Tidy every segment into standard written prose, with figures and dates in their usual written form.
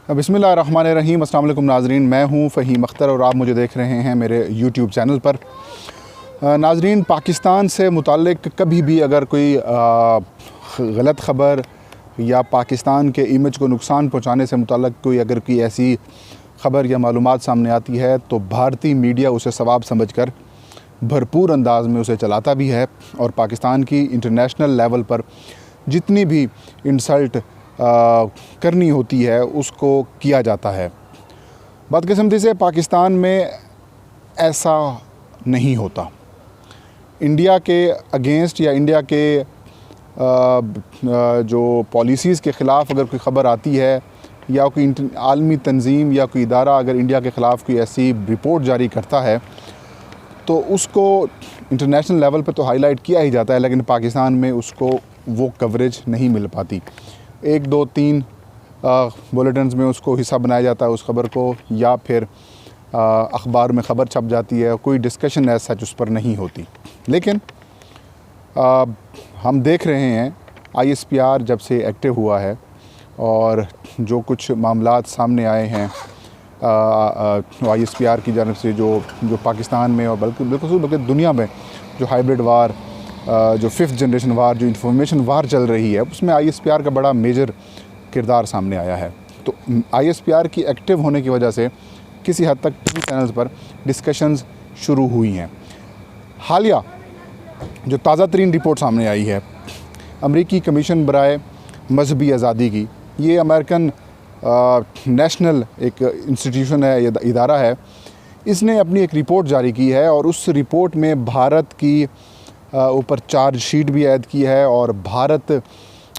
बिस्मिल्लाहिर्रहमानिर्रहीम। अस्सलाम वालेकुम नाज़रीन, मैं हूँ फ़हीम अख्तर और आप मुझे देख रहे हैं मेरे यूट्यूब चैनल पर। नाज़रीन, पाकिस्तान से मुताल्लिक़ कभी भी अगर कोई गलत ख़बर या पाकिस्तान के इमेज को नुकसान पहुँचाने से मुताल्लिक़ कोई ऐसी ख़बर या मालूमात सामने आती है तो भारतीय मीडिया उसे सवाब समझकर भरपूर अंदाज में उसे चलाता भी है और पाकिस्तान की इंटरनेशनल लेवल पर जितनी भी इंसल्ट करनी होती है उसको किया जाता है। बदकिस्मती से पाकिस्तान में ऐसा नहीं होता। इंडिया के अगेंस्ट या इंडिया के जो पॉलिसीज़ के ख़िलाफ़ अगर कोई ख़बर आती है या कोई आलमी तंजीम या कोई इदारा अगर इंडिया के ख़िलाफ़ कोई ऐसी रिपोर्ट जारी करता है तो उसको इंटरनेशनल लेवल पे तो हाईलाइट किया ही जाता है, लेकिन पाकिस्तान में उसको वो कवरेज नहीं मिल पाती। 1, 2, 3 बुलेटिन्स में उसको हिस्सा बनाया जाता है उस ख़बर को, या फिर अखबार में ख़बर छप जाती है, कोई डिस्कशन ऐसा सच उस पर नहीं होती। लेकिन हम देख रहे हैं ISPR जब से एक्टिव हुआ है और जो कुछ मामलात सामने आए हैं ISPR की जानिब से जो पाकिस्तान में और बल्कि दुनिया में जो हाइब्रिड वार, जो 5th जनरेशन वार, जो इंफॉर्मेशन वार चल रही है, उसमें ISPR का बड़ा मेजर किरदार सामने आया है। तो ISPR की एक्टिव होने की वजह से किसी हद तक टीवी चैनल्स पर डिस्कशंस शुरू हुई हैं। हालिया जो ताज़ा तरीन रिपोर्ट सामने आई है अमरीकी कमीशन बराए मजहबी आज़ादी की, ये अमेरिकन नेशनल एक इंस्टीट्यूशन है, ये इदारा है, इसने अपनी एक रिपोर्ट जारी की है और उस रिपोर्ट में भारत की ऊपर चार्जशीट भी ऐड की है और भारत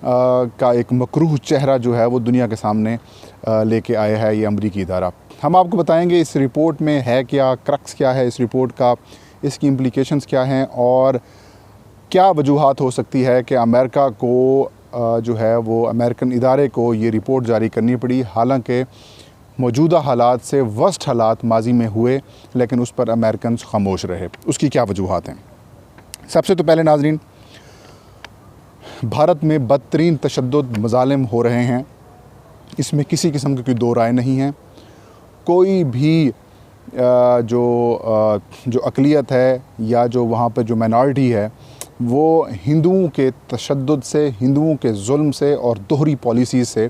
का एक मकरूह चेहरा जो है वो दुनिया के सामने लेके आया है ये अमरीकी इदारा। हम आपको बताएंगे इस रिपोर्ट में है क्या, क्रक्स क्या है इस रिपोर्ट का, इसकी इम्प्लिकेशंस क्या हैं और क्या वजूहात हो सकती है कि अमेरिका को जो है वो अमेरिकन इदारे को ये रिपोर्ट जारी करनी पड़ी, हालांकि मौजूदा हालात से वर्स्ट हालात माजी में हुए लेकिन उस पर अमेरिकन खामोश रहे। उसकी क्या वजूहात हैं? सबसे तो पहले नाज़रीन, भारत में बदतरीन तशद्दुद मज़ालिम हो रहे हैं, इसमें किसी किस्म की कोई दो राय नहीं है। कोई भी जो अक़लियत है या जो वहाँ पर जो माइनॉरिटी है वो हिंदुओं के तशद्दुद से, हिंदुओं के जुल्म से और दोहरी पॉलिसीज़ से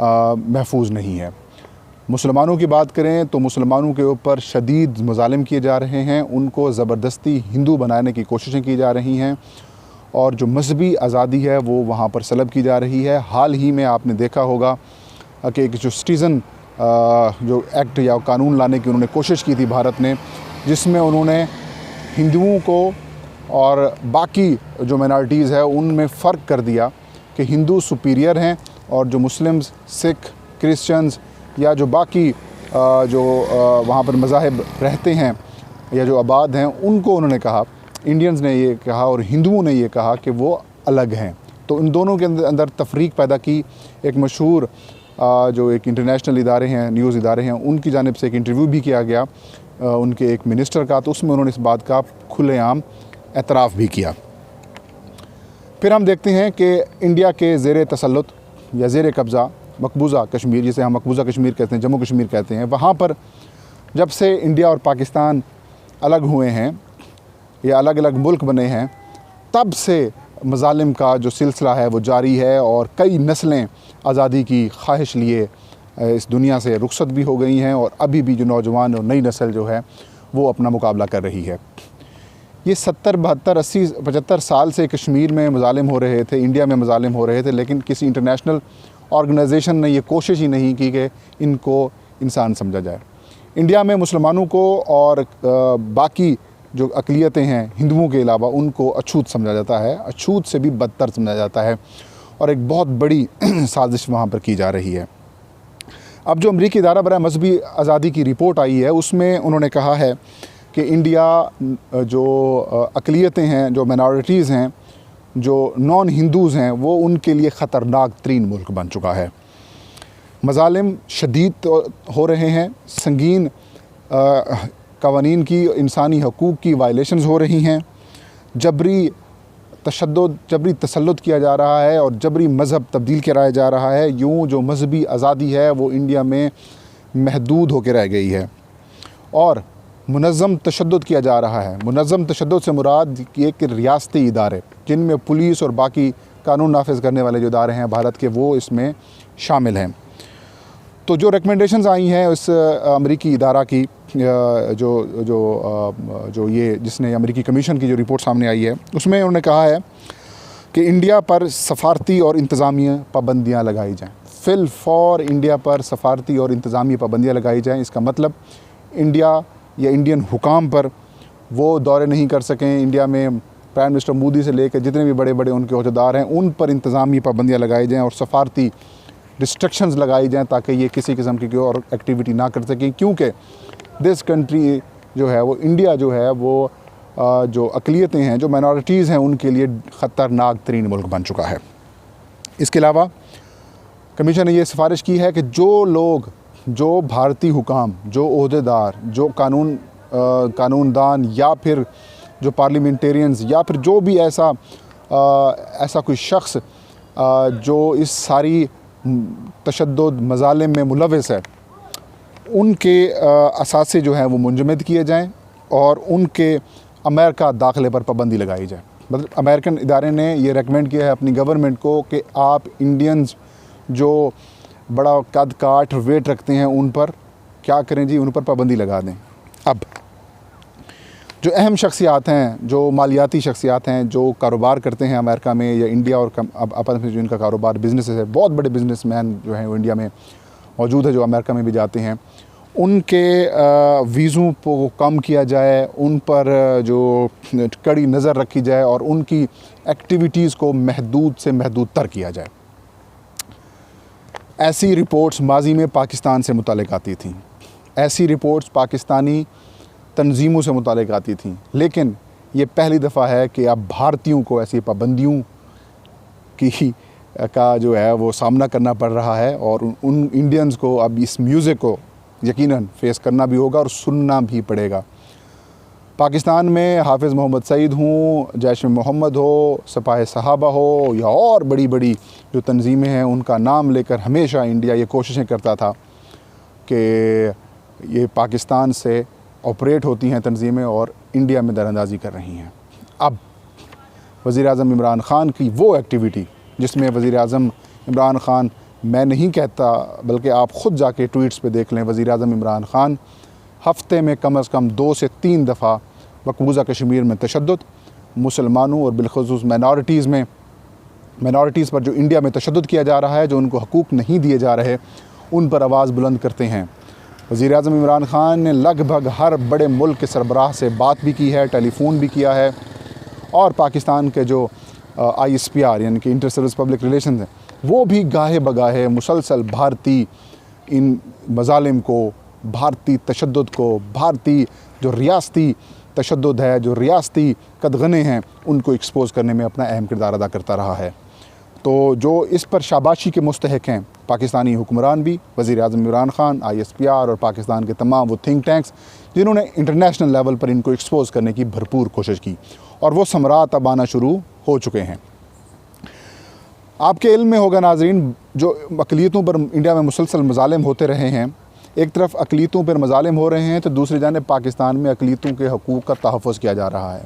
महफूज नहीं है। मुसलमानों की बात करें तो मुसलमानों के ऊपर शदीद मज़ालिम किए जा रहे हैं, उनको ज़बरदस्ती हिंदू बनाने की कोशिशें की जा रही हैं और जो मजहबी आज़ादी है वो वहाँ पर सलब की जा रही है। हाल ही में आपने देखा होगा कि एक जो सिटीज़न जो एक्ट या कानून लाने की उन्होंने कोशिश की थी भारत ने, जिसमें उन्होंने हिंदुओं को और बाकी जो माइनॉरिटीज़ है उनमें फ़र्क कर दिया कि हिंदू सुपीरियर हैं और जो मुस्लिम्स, सिख, क्रिश्चियंस या जो बाकी जो वहाँ पर मज़ाहिब रहते हैं या जो आबाद हैं उनको उन्होंने कहा, इंडियंस ने ये कहा और हिंदुओं ने ये कहा कि वो अलग हैं। तो इन दोनों के अंदर तफरीक पैदा की। एक मशहूर जो एक इंटरनेशनल इदारे हैं, न्यूज़ इदारे हैं, उनकी जानिब से एक इंटरव्यू भी किया गया उनके एक मिनिस्टर का, तो उसमें उन्होंने इस बात का खुलेआम एतराफ़ भी किया। फिर हम देखते हैं कि इंडिया के ज़ेर तसल्लुत या ज़ेर कब्ज़ा मकबूज़ा कश्मीर, जिसे हम मकबूज़ा कश्मीर कहते हैं, जम्मू कश्मीर कहते हैं, वहाँ पर जब से इंडिया और पाकिस्तान अलग हुए हैं या अलग अलग मुल्क बने हैं तब से मज़ालिम का जो सिलसिला है वो जारी है और कई नस्लें आज़ादी की ख्वाहिश लिए इस दुनिया से रुखसत भी हो गई हैं और अभी भी जो नौजवान और नई नस्ल जो है वो अपना मुकाबला कर रही है। ये 70, 72, 80, 75 साल से कश्मीर में मज़ालिम हो रहे थे, इंडिया में मज़ालिम हो रहे थे, लेकिन किसी इंटरनेशनल ऑर्गेनाइजेशन ने ये कोशिश ही नहीं की कि इनको इंसान समझा जाए। इंडिया में मुसलमानों को और बाकी जो अक़लियतें हैं हिंदुओं के अलावा उनको अछूत समझा जाता है, अछूत से भी बदतर समझा जाता है और एक बहुत बड़ी साजिश वहाँ पर की जा रही है। अब जो अमरीकी इदारा बराए मजहबी आज़ादी की रिपोर्ट आई है उसमें उन्होंने कहा है कि इंडिया जो अक़लियतें हैं, जो माइनॉरिटीज़ हैं, जो नॉन हिंदूज़ हैं, वो उनके लिए ख़तरनाक तरीन मुल्क बन चुका है। मज़ालिम शदीद हो रहे हैं, संगीन कवानीन की, इंसानी हकूक़ की वायलेशंस हो रही हैं, जबरी तशद्दुद, जबरी तसल्लुत किया जा रहा है और जबरी मज़हब तब्दील कराया जा रहा है। यूँ जो मजहबी आज़ादी है वो इंडिया में महदूद होकर रह गई है और मुनज़्ज़म तशद्दुद किया जा रहा है। मुनज़्ज़म तशद्दुद से मुराद ये कि रियासती इदारे जिनमें पुलिस और बाकी कानून नाफिज करने वाले जो इदारे हैं भारत के, वो इसमें शामिल हैं। तो जो रिकमेंडेशंस आई हैं इस अमरीकी इदारा की, जो ये जिसने अमरीकी कमीशन की जो रिपोर्ट सामने आई है, उसमें उन्होंने कहा है कि इंडिया पर सफारती और इंतज़ामी पाबंदियाँ लगाई जाएँ। फिल फॉर इंडिया पर सफारती और इंतज़ामी पाबंदियाँ लगाई जाएँ। इसका मतलब इंडिया या इंडियन हुकाम पर वो दौरे नहीं कर सकें। इंडिया में प्राइम मिनिस्टर मोदी से लेकर जितने भी बड़े बड़े उनके ओहदेदार हैं उन पर इंतज़ामी पाबंदियाँ लगाई जाएँ और सफारती रिस्ट्रिक्शंस लगाई जाएँ ताकि ये किसी किस्म की कोई और एक्टिविटी ना कर सकें, क्योंकि दिस कंट्री जो है वो इंडिया जो है वो जो अक़लियतें हैं, जो माइनॉरिटीज़ हैं, उनके लिए ख़तरनाक तरीन मुल्क बन चुका है। इसके अलावा कमीशन ने ये सिफारिश की है कि जो लोग, जो भारतीय हुकाम, जो ओहदेदार, जो कानूनदान या फिर जो पार्लियामेंटेरियंस या फिर जो भी ऐसा कोई शख्स जो इस सारी तशद्दुद मज़ालिम में मुलव्वस है, उनके असासे जो हैं वो मुंजमद किए जाएं और उनके अमेरिका दाखिले पर पाबंदी लगाई जाए। मतलब अमेरिकन इदारे ने ये रेकमेंड किया है अपनी गवर्नमेंट को कि आप इंडियंस जो बड़ा कद काठ वेट रखते हैं उन पर क्या करें जी, उन पर पाबंदी लगा दें। अब जो अहम शख्सियात हैं, जो मालियाती शख्सियात हैं, जो कारोबार करते हैं अमेरिका में या इंडिया और आपस में जो इनका कारोबार बिज़नेस है, बहुत बड़े बिजनेसमैन जो हैं वो इंडिया में मौजूद है, जो अमेरिका में भी जाते हैं, उनके वीज़ों को कम किया जाए, उन पर जो कड़ी नज़र रखी जाए और उनकी एक्टिविटीज़ को महदूद से महदूद तर किया जाए। ऐसी रिपोर्ट्स माजी में पाकिस्तान से मुतालिक आती थीं, ऐसी रिपोर्ट्स पाकिस्तानी तंजीमों से मुतालिक आती थीं, लेकिन ये पहली दफ़ा है कि अब भारतीयों को ऐसी पाबंदियों का जो है वो सामना करना पड़ रहा है और उन इंडियंस को अब इस म्यूज़िक को यकीनन फेस करना भी होगा और सुनना भी पड़ेगा। पाकिस्तान में हाफिज़ मोहम्मद सईद हों, जैश मोहम्मद हो, सपाह सहाबा हो या और बड़ी बड़ी जो तंजीमें हैं, उनका नाम लेकर हमेशा इंडिया ये कोशिशें करता था कि ये पाकिस्तान से ऑपरेट होती हैं तंजीमें और इंडिया में दरअंदाज़ी कर रही हैं। अब वज़ीर-ए-आज़म इमरान ख़ान की वो एक्टिविटी जिसमें वज़ीर-ए-आज़म इमरान ख़ान, मैं नहीं कहता बल्कि आप ख़ुद जाके ट्वीट्स पे देख लें, वज़ीर-ए-आज़म इमरान ख़ान हफ़्ते में कम से कम 2 से 3 दफ़ा मकबूजा कश्मीर में तशद्दुद, मुसलमानों और बिलख़ुसूस माइनॉरिटीज़ पर जो इंडिया में तशद्दुद किया जा रहा है, जो उनको हकूक़ नहीं दिए जा रहे, उन पर आवाज़ बुलंद करते हैं। वज़ीर-ए-आज़म इमरान ख़ान ने लगभग हर बड़े मुल्क के सरबराह से बात भी की है, टेलीफ़ोन भी किया है और पाकिस्तान के जो ISPR यानी कि इंटर सर्विस पब्लिक रिलेशंस हैं, वो भी गाहे बगाहे मुसलसल भारतीय इन मज़ालिम को, भारतीय तशद्दुद को, भारतीय जो रियासती तशद्दुद है, जो रियासती कदगने हैं, उनको एक्सपोज़ करने में अपना अहम किरदार अदा करता रहा है। तो जो इस पर शाबाशी के मुस्तहिक हैं पाकिस्तानी हुक्मरान भी, वज़ीर-ए-आज़म इमरान ख़ान, ISPR और पाकिस्तान के तमाम वो थिंक टैंक्स जिन्होंने इंटरनेशनल लेवल पर इनको एक्सपोज़ करने की भरपूर कोशिश की और वो समरात अब आना शुरू हो चुके हैं। आपके इल्म में होगा नाज़रीन, जो अक़लियतों पर इंडिया में मुसलसल मज़ालिम होते रहे हैं, एक तरफ अक़लियतों पर मज़ालिम हो रहे हैं तो दूसरी जानिब पाकिस्तान में अक़लियतों के हकूक़ का तहफ़्फ़ुज़ किया जा रहा है।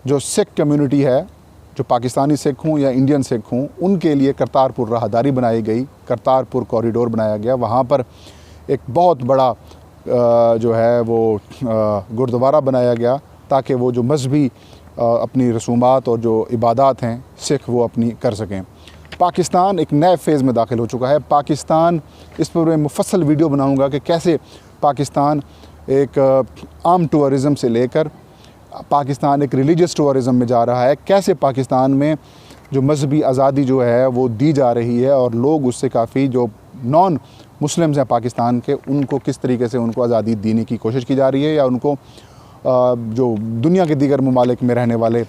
जो सिख कम्यूनिटी है, जो पाकिस्तानी सिख हों या इंडियन सिख हों, उनके लिए करतारपुर राहदारी बनाई गई, करतारपुर कॉरिडोर बनाया गया। वहाँ पर एक बहुत बड़ा जो है वो गुरुद्वारा बनाया गया ताकि वो जो मजहबी अपनी रसूमात और जो इबादत हैं सिख वो अपनी कर सकें। पाकिस्तान एक नए फ़ेज़ में दाखिल हो चुका है। पाकिस्तान, इस पर मैं मुफस्सल वीडियो बनाऊंगा कि कैसे पाकिस्तान एक आम टूरिज़म से लेकर पाकिस्तान एक रिलीजियस टूरिज़म में जा रहा है, कैसे पाकिस्तान में जो मजहबी आज़ादी जो है वो दी जा रही है और लोग उससे काफ़ी जो नॉन मुस्लिम्स हैं पाकिस्तान के, उनको किस तरीके से उनको आज़ादी देने की कोशिश की जा रही है या उनको जो दुनिया के दीगर ममालिक में रहने वाले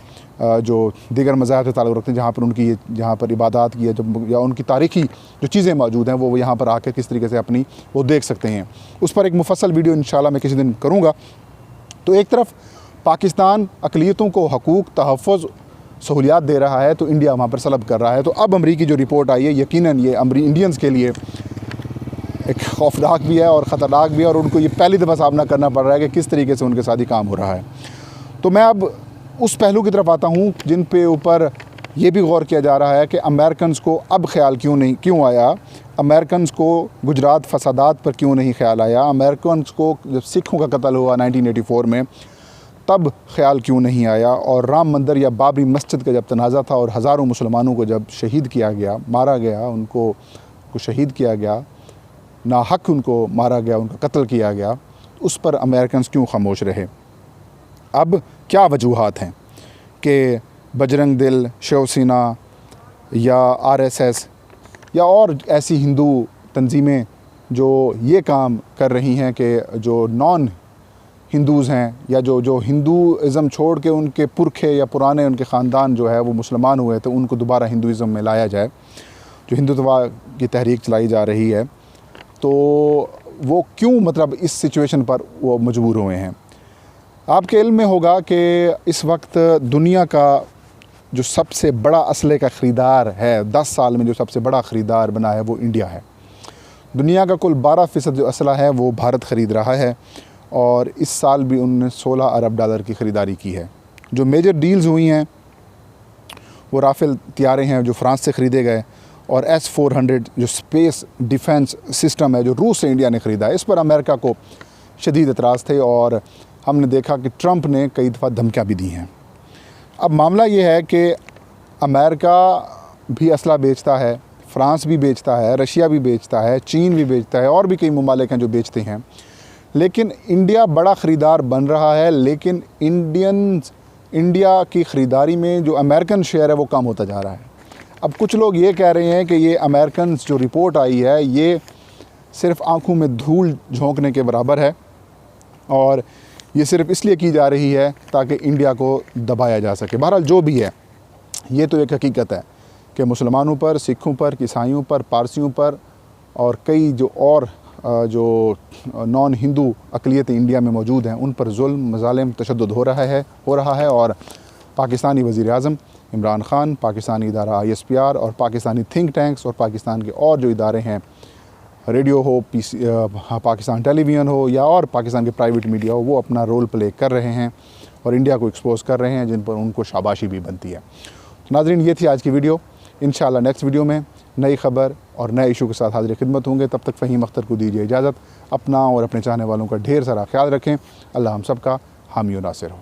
जो दीगर मज़ाहब से ताल्लुक़ रखते हैं, जहाँ पर उनकी जहाँ पर इबादत की या उनकी तारीख़ी जो चीज़ें मौजूद हैं वो यहाँ पर आकर किस तरीके से अपनी वो देख सकते हैं। उस पर एक मुफस्सल वीडियो इंशाल्लाह मैं किसी दिन करूँगा। तो एक तरफ पाकिस्तान अक़लियतों को हकूक़, तहफ़्फ़ुज़, सहूलियात दे रहा है तो इंडिया वहाँ पर सलब कर रहा है। तो अब अमरीकी जो रिपोर्ट आई है, यकीनन ये इंडियंस के लिए एक खौफनाक भी है और ख़तरनाक भी है, और उनको ये पहली दफ़ा सामना करना पड़ रहा है कि किस तरीके से उनके साथ ही काम हो रहा है। तो मैं अब उस पहलू की तरफ आता हूँ जिन पे ऊपर ये भी गौर किया जा रहा है कि अमेरिकन्स को अब ख्याल क्यों आया, अमेरिकन्स को गुजरात फसादात पर क्यों नहीं ख्याल आया, अमेरिकन्स को जब सिखों का कत्ल हुआ 1984 में तब ख्याल क्यों नहीं आया, और राम मंदिर या बाबरी मस्जिद का जब तनाज़ा था और हज़ारों मुसलमानों को जब शहीद किया गया, मारा गया, उनको शहीद किया गया, नाहक उनको मारा गया, उनका कत्ल किया गया, उस पर अमेरिकन्स क्यों खामोश रहे। अब क्या वजूहात हैं कि बजरंग दल, शिवसेना या आरएसएस या और ऐसी हिंदू तंजीमें जो ये काम कर रही हैं कि जो नॉन हिंदूज़ हैं या जो हिंदूज़म छोड़ के उनके पुरखे या पुराने उनके ख़ानदान जो है वो मुसलमान हुए तो उनको दोबारा हिंदुज़म में लाया जाए, जो हिंदुत्व की तहरीक चलाई जा रही है, तो वो क्यों मतलब इस सिचुएशन पर वो मजबूर हुए हैं। आपके इल्म में होगा कि इस वक्त दुनिया का जो सबसे बड़ा असले का ख़रीदार है, 10 साल में जो सबसे बड़ा ख़रीदार बना है वो इंडिया है। दुनिया का कुल 12% जो असला है वो भारत ख़रीद रहा है, और इस साल भी उन्होंने 16 अरब डॉलर की ख़रीदारी की है। जो मेजर डील्स हुई हैं वो राफेल तैयारे हैं जो फ्रांस से ख़रीदे गए, और S-400 जो स्पेस डिफेंस सिस्टम है जो रूस से इंडिया ने ख़रीदा है। इस पर अमेरिका को शदीद एतराज़ थे और हमने देखा कि ट्रंप ने कई दफ़ा धमकियाँ भी दी हैं। अब मामला ये है कि अमेरिका भी असला बेचता है, फ्रांस भी बेचता है, रशिया भी बेचता है, चीन भी बेचता है, और भी कई ममालिक हैं जो बेचते हैं, लेकिन इंडिया बड़ा ख़रीदार बन रहा है। लेकिन इंडिया की ख़रीदारी में जो अमेरिकन शेयर है वो कम होता जा रहा है। अब कुछ लोग ये कह रहे हैं कि ये अमेरिकन जो रिपोर्ट आई है ये सिर्फ़ आँखों में धूल झोंकने के बराबर है, और ये सिर्फ़ इसलिए की जा रही है ताकि इंडिया को दबाया जा सके। बहरहाल जो भी है, ये तो एक हकीकत है कि मुसलमानों पर, सिखों पर, ईसाइयों पर, पारसियों पर और कई जो और जो नॉन हिंदू अक़लियतें इंडिया में मौजूद हैं उन पर जुल्म, मज़ालिम, तशद्दुद हो रहा है। और पाकिस्तानी वज़ीर-ए-आज़म इमरान ख़ान, पाकिस्तानी इदारा ISPR और पाकिस्तानी थिंक टैंक्स और पाकिस्तान के और जो इदारे हैं, रेडियो हो, पाकिस्तान टेलीविज़न हो या और पाकिस्तान के प्राइवेट मीडिया हो, वो अपना रोल प्ले कर रहे हैं और इंडिया को एक्सपोज़ कर रहे हैं, जिन पर उनको शाबाशी भी बनती है। तो नाज़रीन, ये थी आज की वीडियो। इंशाअल्लाह नेक्स्ट वीडियो में नई खबर और नए इशू के साथ हाज़िर खिदमत होंगे। तब तक फ़हीम अख्तर को दीजिए इजाज़त। अपना और अपने चाहने वालों का ढेर सारा ख्याल रखें। अल्लाह हम सब का हामी और नासिर हो।